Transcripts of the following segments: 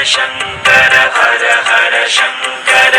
శంకర హర హర శంకర.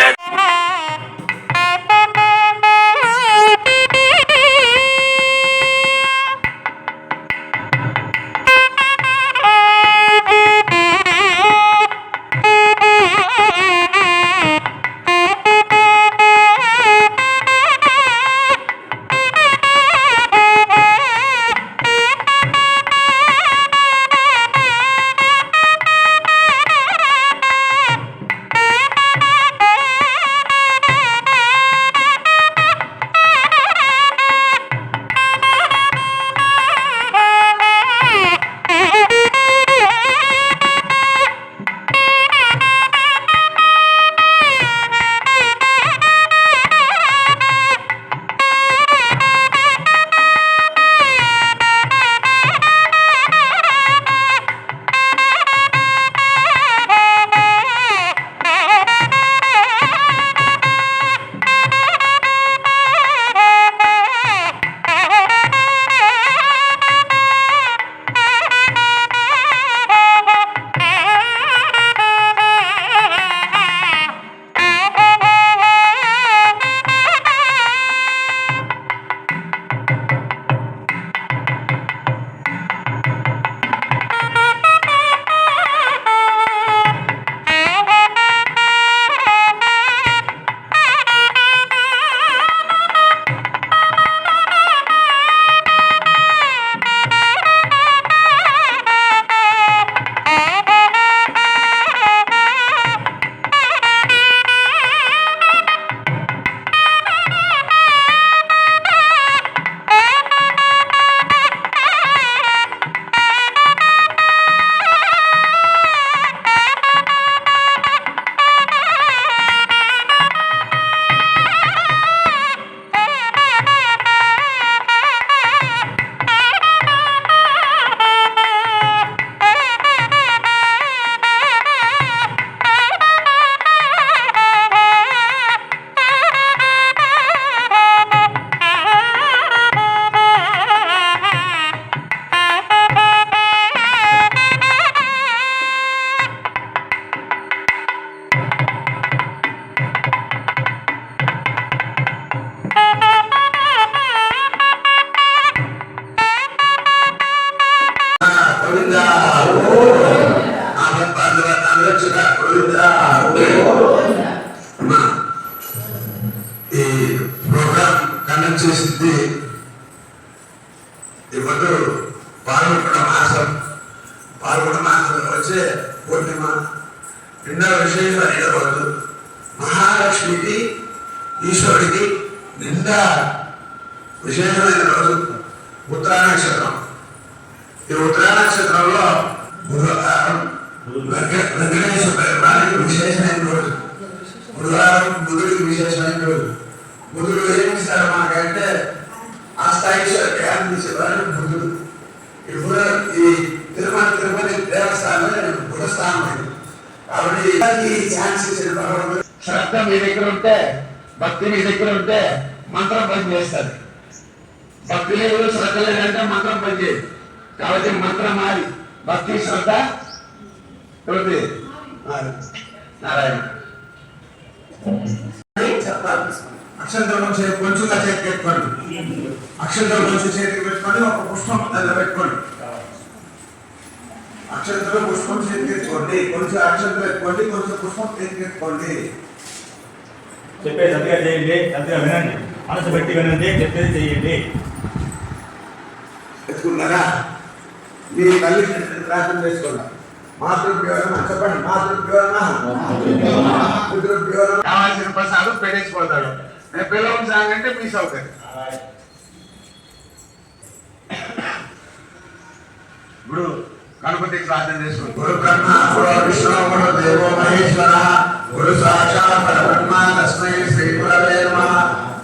ఈ programme conduct చేసింది ఇప్పుడు పాల్గొన మాసం వచ్చే పూర్ణిమ నిన్న విశేషమైన రోజు మహాలక్ష్మికి ఈశ్వరుడికి నిండా విశేషమైన రోజు ఉత్తరా నక్షత్రం. ఈ ఉత్తరా నక్షత్రంలో వెంకటేశ్వర పెరుమాళికి విశేషమైన రోజు. బుధవారం బుధుడికి విశేషమైన రోజు. బుధుడు ఏమి ఇస్తారు మనకంటే అష్టాయిశ్వర జ్ఞానం తీసేవారు బుధుడు. ఇప్పుడు ఈ తిరుపతి దేవస్థానం బుధస్థానం అయింది కాబట్టి ఛాన్స్ ఇచ్చిన భగవంతుడు శ్రద్ధ మీ దగ్గర ఉంటే, భక్తి మీ దగ్గర ఉంటే మంత్రం పనిచేస్తుంది. భక్తి లేదు శ్రద్ధ లేదంటే మంత్రం పనిచేయదు. కాబట్టి మంత్రం మారి భక్తి శ్రద్ధ నారాయణ చెప్పాలి. అక్షంతరం కొంచెంగా చేతికి పెట్టుకోండి. అక్షంతరం కొంచెం చేతికి పెట్టుకోండి. ఒక పుష్పం దాంట్లో పెట్టుకోండి. అక్షంతరం పుష్పం చేతికి పెట్టుకోండి. కొంచెం అక్షంతరం పెట్టుకోండి. కొంచెం పుష్పం చేతికి పెట్టుకోండి. చెప్పేది అంతగా చేయండి, అంతగా వినండి, మనసు పెట్టి వినండి, చెప్పేది చేయండి. పెట్టుకున్నారా? మీ తల్లి ప్రార్థన చేసుకోండి. చెప్పండి. కావాల్సిన ప్రసాదం పెట్టేసిపోతాడు. నేను పిల్లలు సాంగ్ అంటే మిస్ అవుతాడు. ఇప్పుడు గణపతికి ప్రార్థన చేసుకోండి. గురు బ్రహ్మ గురు విష్ణు గురు దేవో మహేశ్వర గురు సాక్షాత్ పరబ్రహ్మ తస్మై శ్రీ గురవే నమః.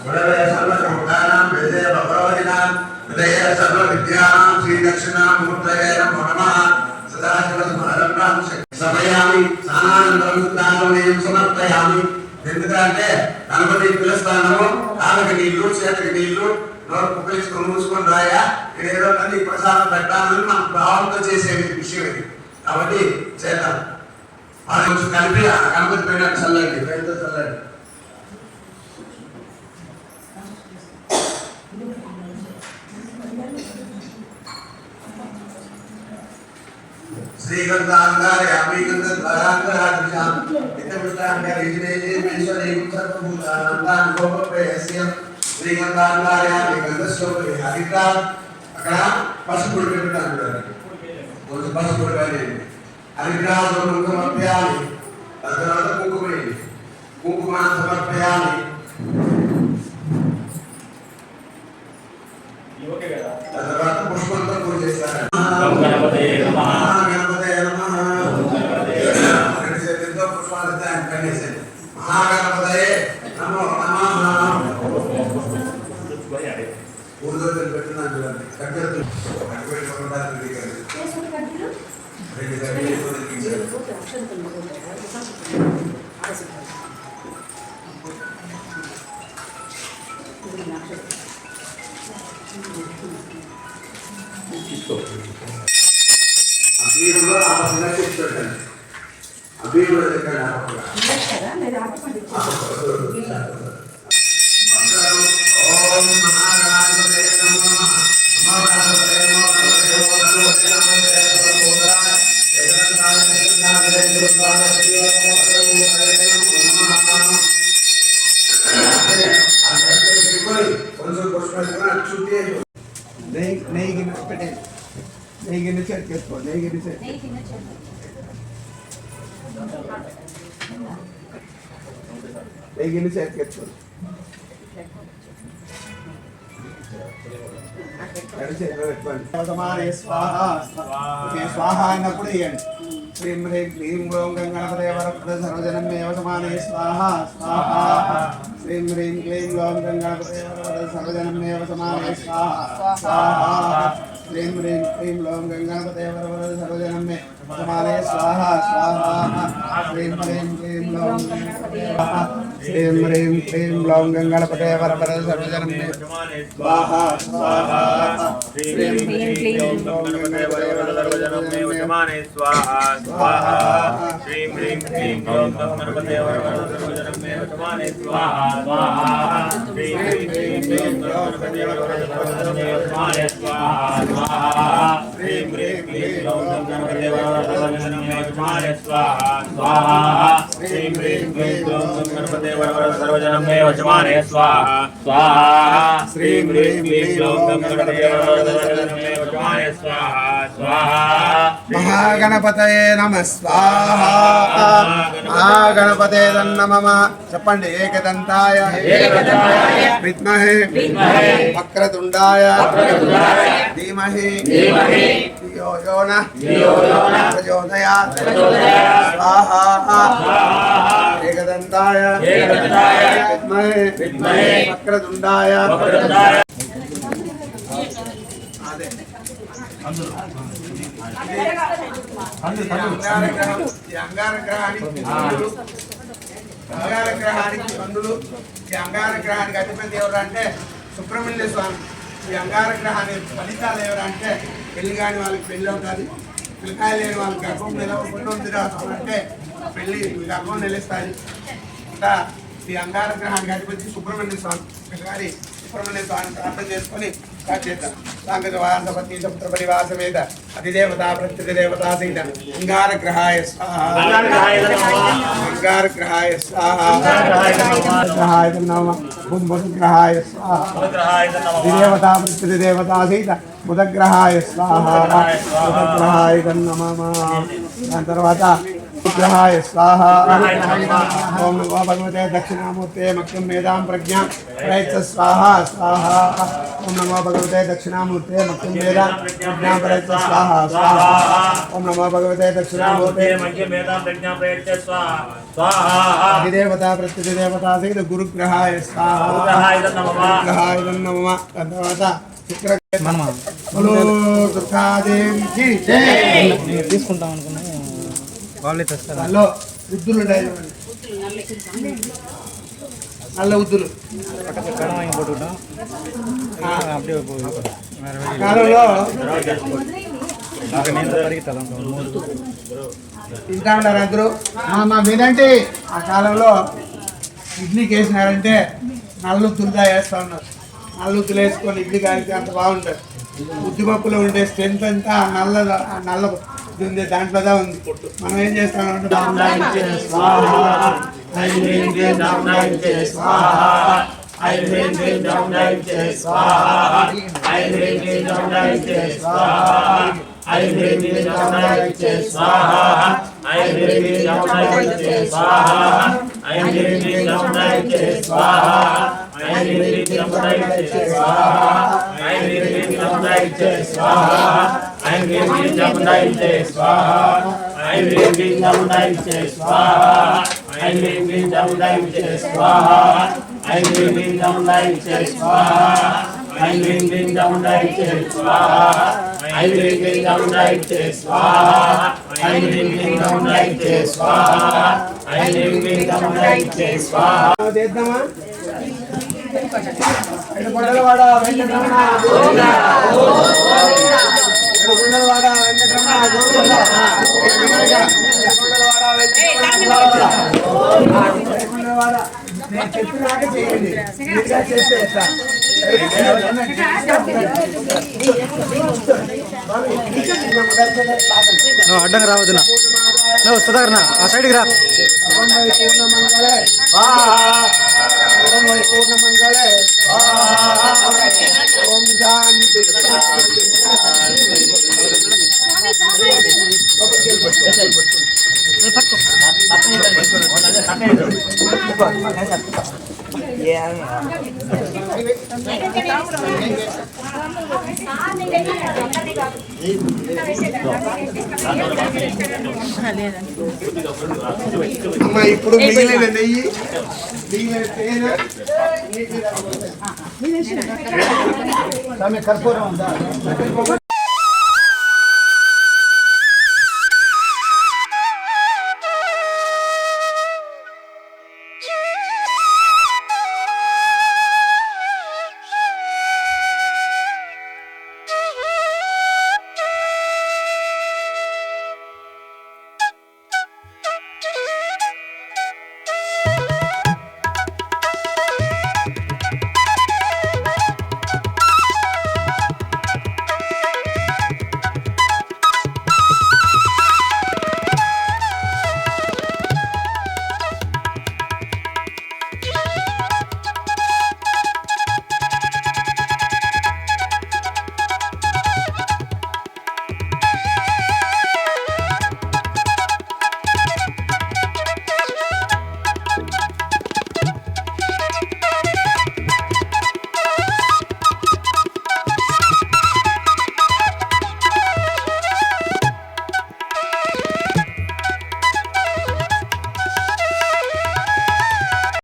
గురవే సర్వసంస్థానాం వేదే భగవదినాం హృదయే సర్వ విద్యానాం శ్రీ దక్షిణామూర్తయే నమో నమః. సమయామి స్నానానంతరం సమర్పయామి. ఎందుకంటే గణపతి పిలుస్తాను, ఆమెకి నీళ్లు చేతికి నీళ్లు నోరు పుక్కించుకొని మూసుకొని రాయా ఏదో కానీ ప్రసాదం పెట్టాలని మన భావంతో చేసే విషయం ఇది. కాబట్టి చేద్దాం. అది కొంచెం కలిపి ఆ గణపతి పైన చల్లండి, పైన చల్లండి. శ్రీగంధాంగారి అభిగంధాంగారిజాం ఇతమిష్టాంగారి ఇజనేజేశ్వరీం సర్వభూతానందాన్ గోపప్రేయస్యం శ్రీగంధాంగారి అభిగంధస్వపరి హరితా. అక్కడ పసుపుడు పెట్టుకుంటాను, కొంచెం పసుపుడు కానీ హరిగ్రాసం సమర్పయాలి. తర్వాత కుంకుమేయండి, కుంకుమాన్ని సమర్పయాలి. తర్వాత పుష్పంతో పూజ చేస్తారు. గణపతయే నమః. పుష్పాలు కనేసండి. మహాగణపతయే నమో నమః. ఊరిలో పెట్టున్నాను చూడండి, కట్టెలు అబీరులో ఆ పక్కన కూర్చోండి. అబీరులో దగ్గర ఓం మహాగణాధిపతయే నమః. నెయ్యి గిన్నె పెట్టే, నెయ్యి గిన్నె చేతికేసుకో, నెయ్యి గిన్నె చేతి, నెయ్యి గిన్నె చేతికేసుకో. స్వాహ అన్నప్పుడు ఇవ్వండి. శ్రీం హ్రీం క్లీం గ్లౌం గణపతయే వరప్రద సర్వజనమేవ సమానే స్వాహ స్వాహ. శ్రీం హ్రీం క్లీం గ్లౌం గణపతయే వరప్రద సర్వజనమేవ సమానే స్వాహ స్వాహ. శ్రీం హ్రీం క్లీం గ్లౌం గణపతయే వరప్రద సర్వజనమే సమానే స్వాహ స్వాహ. శ్రీం హ్రీం క్లీం గ్లౌం శ్రీం హ్రీం క్లీం గ్లౌం గణపతయే వరప్రద సర్వజనమే స్వాహ స్వాహ. శ్రీం హ్రీం క్లీం గ్లౌం గణపతయే వరప్రద సర్వజనమే సమానే స్వాహ స్వాహ. శ్రీం హ్రీం క్లీం గ్లౌం గణపతయే వరప్రద సర్వజనమే సమానే స్వాహ స్వాహ. శ్రీం హ్రీం క్లీం గ్లౌం గణపతయే వరప్రద సర్వజనమే సమానే స్వాహ స్వాహ. శ్రీం హ్రీం క్లీం గ్లౌం గణపతయే వరప్రద సర్వజనమే సమానే స్వాహ స్వాహ. శ్రీం హ్రీం క్లీం గ్లౌం గణపతయే వరప్రద సర్వజనమే సమానే స్వాహ స్వాహా. శ్రీం హ్రీం క్లీం గ్లౌం గణపతయే వరప్రద సర్వజనమే సమానే స్వాహ స్వాహా. మహాగణపతయే నమః స్వాహ. మహాగణపతే నమః. చెప్పండి. ఏకదంతాయ విద్మహే వక్రతుండాయ ధీమహి ధియో యో నః ప్రచోదయాత్ స్వాహా. ఏకదంతాయ విద్మహే వక్రతుండాయ అంగారగ్రహానికి బంధులు. ఈ అంగారగ్రహానికి అధిపతి ఎవరు అంటే సుబ్రహ్మణ్య స్వామి. ఈ అంగారగ్రహానికి ఫలితాలు ఎవరంటే పెళ్లి కాని వాళ్ళకి పెళ్లి అవుతుంది, పిల్లకాయ లేని వాళ్ళకి గర్భం నిలవకుండా అంటే పెళ్లి గర్భం నిలుస్తుంది. ఇంకా ఈ అంగారగ్రహానికి అధిపతి సుబ్రహ్మణ్య స్వామి. ఒకసారి సుబ్రహ్మణ్య స్వామిని ప్రార్థన చేసుకొని చేద్దాం. సాంగత వాసపతి సముద్ర పరివాసమేత అధిదేవత ప్రత్యధిదేవత సహిత అంగారగ్రహాయ స్వాహా. అంగారగ్రహాయ స్వాహా. గ్రహాయ నమః. బుధగ్రహాయ స్వాహా. అధిదేవత ప్రత్యధిదేవత సహిత బుధగ్రహాయ స్వాహా. బుధగ్రహాయ నమః. దాని తర్వాత గ్రహాయ స్వాహా. ఓం నమో భగవతే దక్షిణామూర్తే మఖ్యం మేధాం ప్రజ్ఞాం ప్రయచ్చ స్వాహా స్వాహా. ఓం నమో భగవతే దక్షిణామూర్తే మఖ్యం మేధాం ప్రజ్ఞాం ప్రయచ్చ స్వాహా స్వాహా. ఓం నమో భగవతే దక్షిణామూర్తే మఖ్యం మేధాం ప్రజ్ఞాం ప్రయచ్చ స్వాహా స్వాహా. అధిదేవత ప్రత్యధిదేవత సహిత గురుగ్రహాయ స్వాహా. గురుగ్రహాయ నమః. తర్వాత శుక్ర తీసుకుంటాం అనుకున్నా వాళ్ళే తెస్తారు. నల్ల ఉద్దులు ఉంటాయి, నల్ల ఉద్దులు పోట్టుకుంటాం. కాలంలో తింటా ఉన్నారు అందరూ. మా మీదంటే ఆ కాలంలో ఇడ్లీకి వేసినారంటే నల్లుతులుగా వేస్తూ ఉన్నారు. నల్లుతులు వేసుకొని ఇడ్లీ కాలితే అంత బాగుంటుంది. ఉద్దిపప్పులో ఉండే స్ట్రెంత్ అంతా ఆ నల్ల ఉంది, దాంట్లోదా ఉంది. మనం ఏం చేస్తామంటే చేద్దామా? గుండలవాడ వెంకటరమణ గోవింద, గుండలవాడ వెంకటరమణ గోవింద, గుండలవాడ నేను చెప్పినాక చేయండి. మీరుగా చేస్తే ఎట్లా? అడ్డంగా రావద్దు నువ్వు సుధాకర్ ఆ సైడ్కి రా. పూర్ణమంగళే పూర్ణమంగళే ఓం శాంతి. అమ్మా ఇప్పుడు మిగిలిన నెయ్యి, మిగిలిన తేనె, కర్పూరం ఉందా?